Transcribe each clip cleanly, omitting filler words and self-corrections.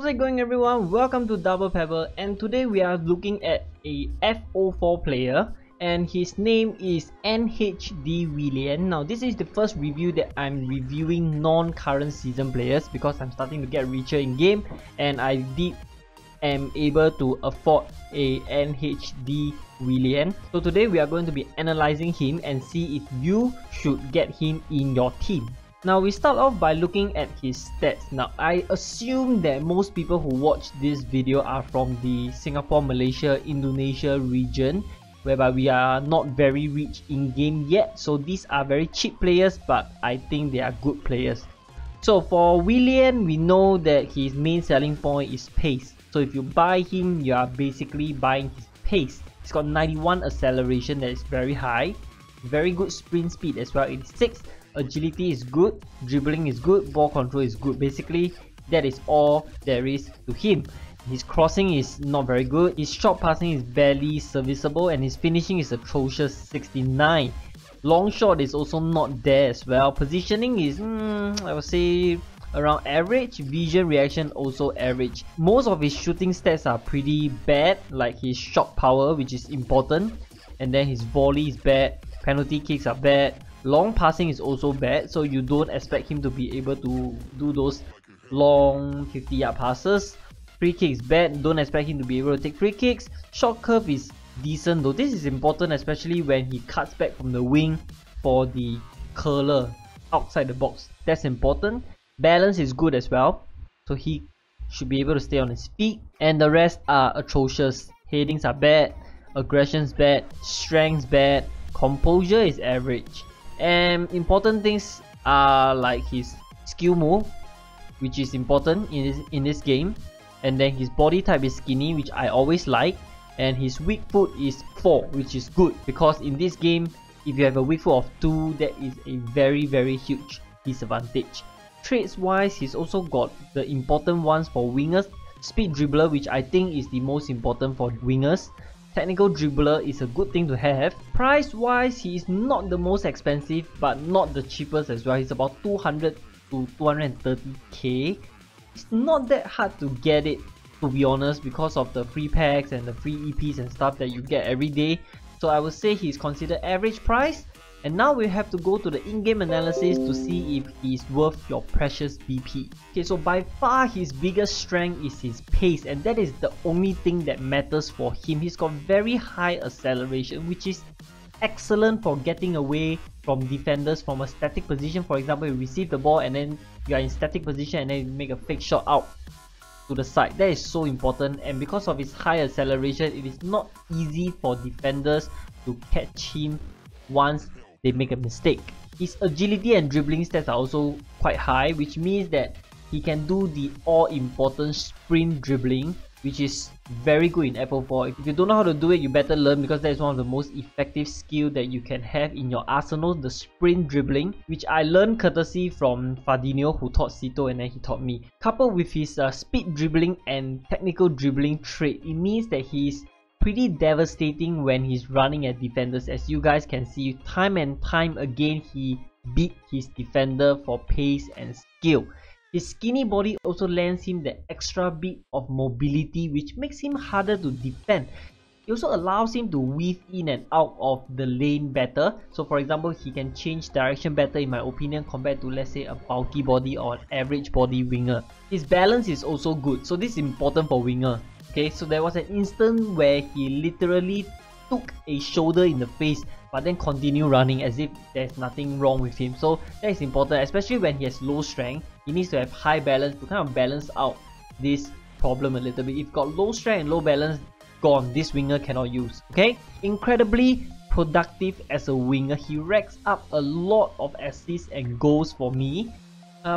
it going everyone? Welcome to DoublePebble, and today we are looking at a FO4 player and his name is NHD Willian. Now this is the first review that I'm reviewing non-current season players because I'm starting to get richer in game and I am able to afford a NHD Willian. So today we are going to be analyzing him and see if you should get him in your team. Now we start off by looking at his stats. Now I assume that most people who watch this video are from the Singapore, Malaysia, Indonesia region, whereby we are not very rich in game yet. So these are very cheap players, but I think they are good players. So for Willian, we know that his main selling point is pace. So if you buy him, you are basically buying his pace. He's got 91 acceleration, that is very high. Very good sprint speed as well, 86. Agility is good, dribbling is good, ball control is good. Basically, that is all there is to him. His crossing is not very good, his short passing is barely serviceable, and his finishing is atrocious, 69. Long shot is also not there as well. Positioning is, I would say, around average. Vision reaction also average. Most of his shooting stats are pretty bad, like his shot power, which is important, and then his volley is bad, penalty kicks are bad. Long passing is also bad, so you don't expect him to be able to do those long 50-yard passes. Free kicks bad, don't expect him to be able to take free kicks. Short curve is decent though. This is important especially when he cuts back from the wing for the curler outside the box. That's important. Balance is good as well, so he should be able to stay on his feet. And the rest are atrocious. Headings are bad, aggression's bad, strength's bad, composure is average. And important things are like his skill move, which is important in this game, and then his body type is skinny, which I always like, and his weak foot is 4, which is good because in this game if you have a weak foot of 2, that is a very huge disadvantage. Traits wise, he's also got the important ones for wingers. Speed dribbler, which I think is the most important for wingers. Technical dribbler is a good thing to have. Price wise, he is not the most expensive but not the cheapest as well. He's about 200 to 230k. It's not that hard to get it, to be honest, because of the free packs and the free EPs and stuff that you get every day. So I would say he's considered average price. And now we have to go to the in-game analysis to see if he's worth your precious BP. Okay, so by far his biggest strength is his pace, and that is the only thing that matters for him. He's got very high acceleration, which is excellent for getting away from defenders from a static position. For example, you receive the ball and then you are in static position and then you make a fake shot out to the side. That is so important, and because of his high acceleration, it is not easy for defenders to catch him once they make a mistake. His agility and dribbling stats are also quite high, which means that he can do the all-important sprint dribbling, which is very good in FO4. If you don't know how to do it, you better learn, because that is one of the most effective skill that you can have in your arsenal, the sprint dribbling, which I learned courtesy from Fadinho, who taught Sito and then he taught me. Coupled with his speed dribbling and technical dribbling trait, it means that he's pretty devastating when he's running at defenders. As you guys can see, time and time again he beat his defender for pace and skill. His skinny body also lends him the extra bit of mobility, which makes him harder to defend. It also allows him to weave in and out of the lane better. So for example, he can change direction better in my opinion compared to, let's say, a bulky body or an average body winger. His balance is also good, so this is important for winger. Okay, so there was an instant where he literally took a shoulder in the face but then continued running as if there's nothing wrong with him. So that is important, especially when he has low strength. He needs to have high balance to kind of balance out this problem a little bit. If got low strength and low balance, gone. This winger cannot use. Okay, incredibly productive as a winger. He racks up a lot of assists and goals for me.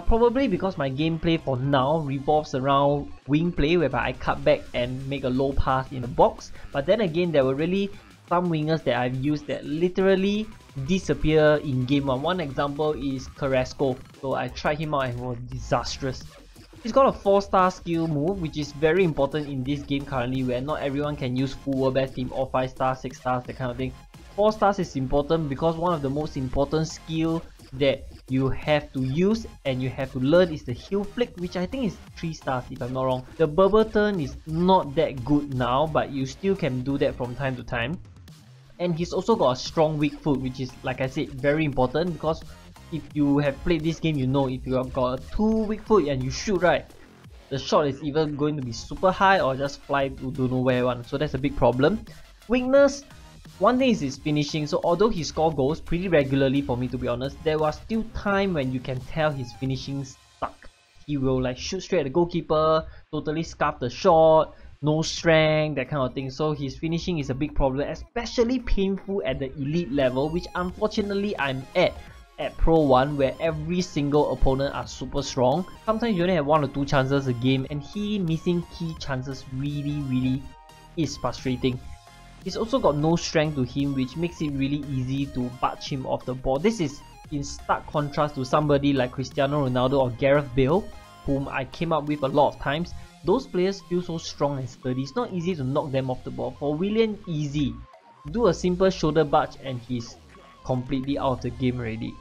Probably because my gameplay for now revolves around wing play, whereby I cut back and make a low pass in the box. But then again, there were really some wingers that I've used that literally disappear in game 1. One example is Carrasco. So I tried him out and it was disastrous. He's got a 4-star skill move, which is very important in this game currently, where not everyone can use full world best team or 5 stars, 6 stars, that kind of thing. 4 stars is important because one of the most important skill that you have to use and you have to learn is the heel flick, which I think is 3 stars if I'm not wrong. The bubble turn is not that good now, but you still can do that from time to time. And he's also got a strong weak foot, which is, like I said, very important, because if you have played this game, you know if you have got a 2 weak foot and you shoot right, the shot is either going to be super high or just fly to don't know where one. So that's a big problem. Weakness, one thing is his finishing. So although he scores goals pretty regularly, for me to be honest, there was still time when you can tell his finishing stuck. He will like shoot straight at the goalkeeper, totally scarf the shot, no strength, that kind of thing. So his finishing is a big problem, especially painful at the elite level, which unfortunately I'm at Pro 1, where every single opponent are super strong. Sometimes you only have 1 or 2 chances a game, and he missing key chances really is frustrating. He's also got no strength to him, which makes it really easy to budge him off the ball. This is in stark contrast to somebody like Cristiano Ronaldo or Gareth Bale, whom I came up with a lot of times. Those players feel so strong and sturdy, it's not easy to knock them off the ball. For Willian, easy. Do a simple shoulder budge and he's completely out of the game already.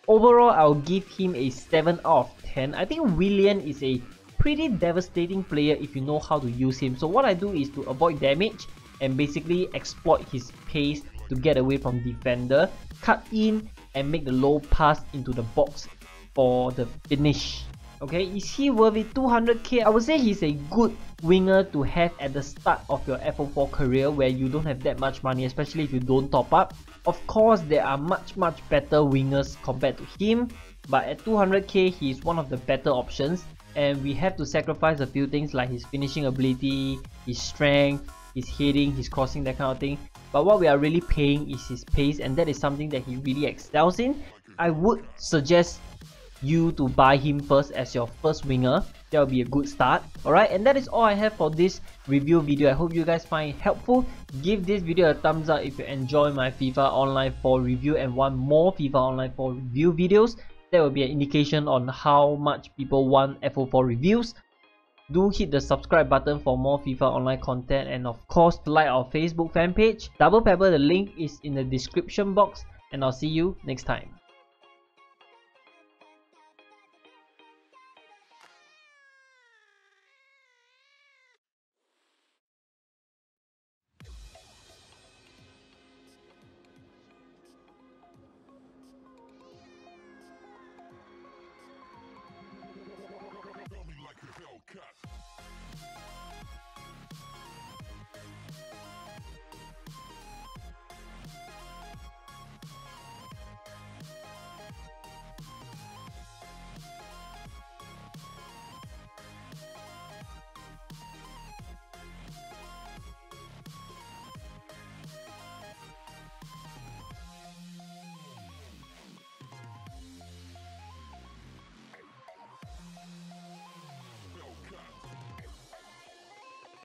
Overall, I'll give him a 7 out of 10. I think Willian is a pretty devastating player if you know how to use him. So what I do is to avoid damage and basically exploit his pace to get away from defender, cut in and make the low pass into the box for the finish. Okay, is he worth it? 200k? I would say he's a good winger to have at the start of your FO4 career, where you don't have that much money, especially if you don't top up. Of course, there are much better wingers compared to him, but at 200k, he's one of the better options, and we have to sacrifice a few things like his finishing ability, his strength, his heading, his crossing, that kind of thing. But what we are really paying is his pace, and that is something that he really excels in. I would suggest you to buy him first as your first winger. That will be a good start. Alright, and that is all I have for this review video. I hope you guys find it helpful. Give this video a thumbs up if you enjoy my FIFA Online 4 review and want more FIFA Online 4 review videos. That will be an indication on how much people want FO4 reviews. Do hit the subscribe button for more FIFA Online content, and of course like our Facebook fan page. DoublePebble, the link is in the description box, and I'll see you next time.